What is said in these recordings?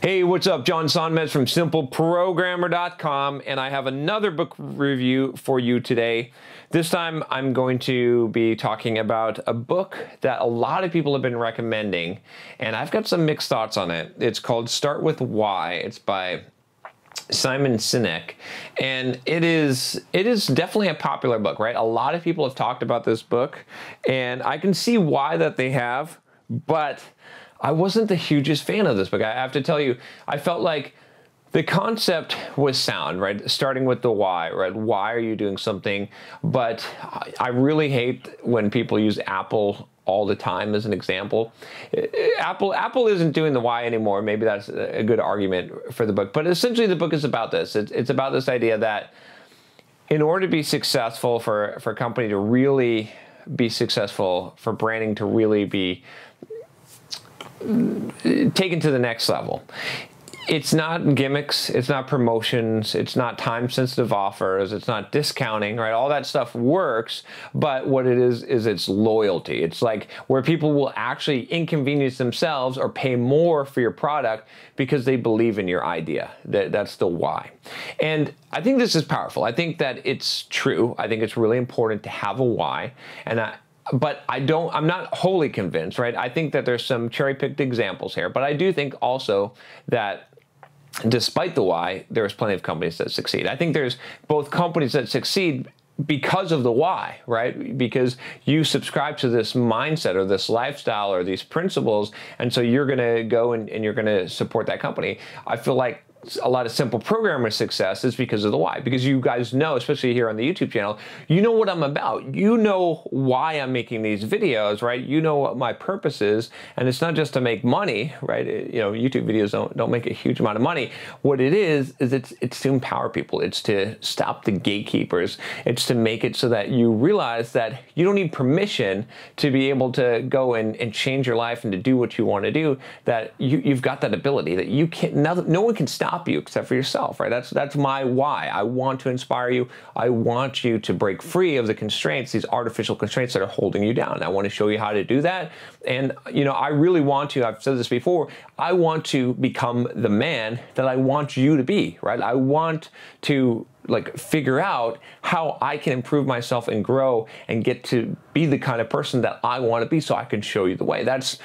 Hey, what's up? John Sonmez from simpleprogrammer.com, and I have another book review for you today. This time I'm going to be talking about a book that a lot of people have been recommending, and I've got some mixed thoughts on it. It's called Start With Why. It's by Sinek, and it is definitely a popular book, right? A lot of people have talked about this book, and I can see why that they have, but I wasn't the hugest fan of this book. I have to tell you, I felt like the concept was sound, right? Starting with the why, right? Why are you doing something? But I really hate when people use Apple all the time as an example. Apple isn't doing the why anymore. Maybe that's a good argument for the book. But essentially the book is about this. It's about this idea that in order to be successful, for a company to really be successful, for branding to really be taken to the next level, it's not gimmicks, it's not promotions, it's not time-sensitive offers, it's not discounting, right? All that stuff works, but what it is it's loyalty. It's like where people will actually inconvenience themselves or pay more for your product because they believe in your idea. That's the why. And I think this is powerful. I think that it's true. I think it's really important to have a why, but I'm not wholly convinced, right? I think that there's some cherry-picked examples here, but I do think also that despite the why, there's plenty of companies that succeed. I think there's both companies that succeed because of the why, right? Because you subscribe to this mindset or this lifestyle or these principles, and so you're gonna go and you're gonna support that company. I feel like a lot of simple programmer success is because of the why, because you guys know, especially here on the YouTube channel, you know what I'm about. You know why I'm making these videos, right? You know what my purpose is, and it's not just to make money, right? You know, YouTube videos don't make a huge amount of money. What it is it's to empower people. It's to stop the gatekeepers. It's to make it so that you realize that you don't need permission to be able to go and change your life and to do what you want to do, that you've got that ability, that you can't, no one can stop you except for yourself, right? That's my why. I want to inspire you. I want you to break free of the constraints, these artificial constraints that are holding you down. I want to show you how to do that. And, you know, I really want to, I've said this before, I want to become the man that I want you to be, right? I want to figure out how I can improve myself and grow and get to be the kind of person that I want to be, so I can show you the way. That's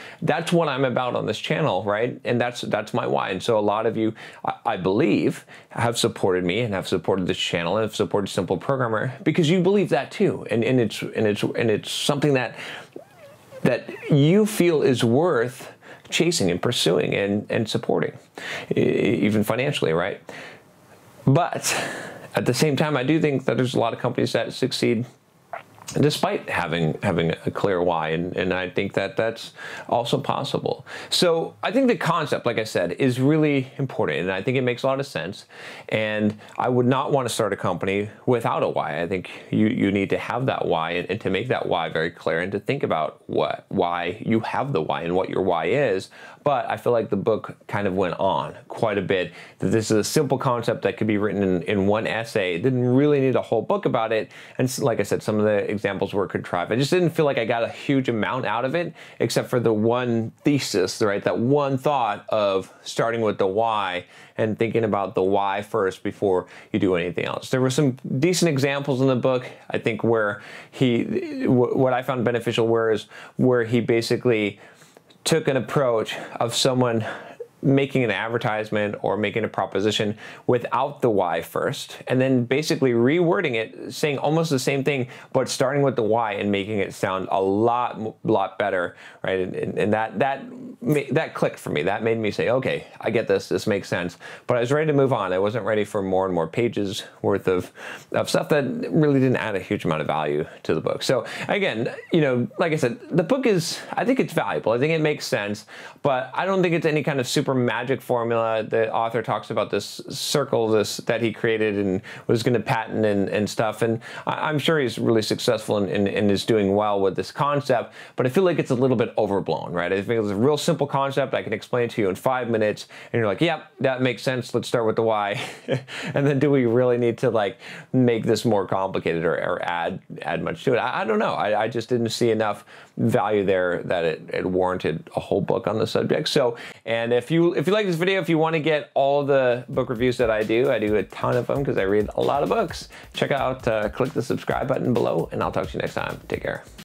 what I'm about on this channel, right? And that's my why. And so a lot of you, I believe, have supported me and have supported this channel and have supported Simple Programmer because you believe that too. And it's something that you feel is worth chasing and pursuing and supporting, even financially, right? But at the same time, I do think that there's a lot of companies that succeed despite having a clear why, and I think that that's also possible. So I think the concept, like I said, is really important, and I think it makes a lot of sense, and I would not want to start a company without a why. I think you need to have that why, and to make that why very clear, and to think about why you have the why and what your why is. But I feel like the book kind of went on quite a bit, that this is a simple concept that could be written in one essay. It didn't really need a whole book about it, and like I said, some of the examples were contrived. I just didn't feel like I got a huge amount out of it, except for the one thesis, right? That one thought of starting with the why and thinking about the why first before you do anything else. There were some decent examples in the book, I think, where what I found beneficial where he basically took an approach of someone making an advertisement or making a proposition without the why first, and then basically rewording it, saying almost the same thing, but starting with the why and making it sound a lot better, right? And that clicked for me. That made me say, okay, I get this. This makes sense. But I was ready to move on. I wasn't ready for more and more pages worth of stuff that really didn't add a huge amount of value to the book. So again, you know, like I said, the book I think it's valuable. I think it makes sense, but I don't think it's any kind of super magic formula. The author talks about this circle that he created and was going to patent and stuff, and I'm sure he's really successful and is doing well with this concept, but I feel like it's a little bit overblown, right? I think it's a real simple concept. I can explain it to you in 5 minutes, and you're like, yep, that makes sense. Let's start with the why. And then do we really need to make this more complicated or add much to it? I don't know. I just didn't see enough value there that it warranted a whole book on the subject. So, and if you you like this video, if you want to get all the book reviews that I do a ton of them because I read a lot of books. Check out, click the subscribe button below, and I'll talk to you next time. Take care.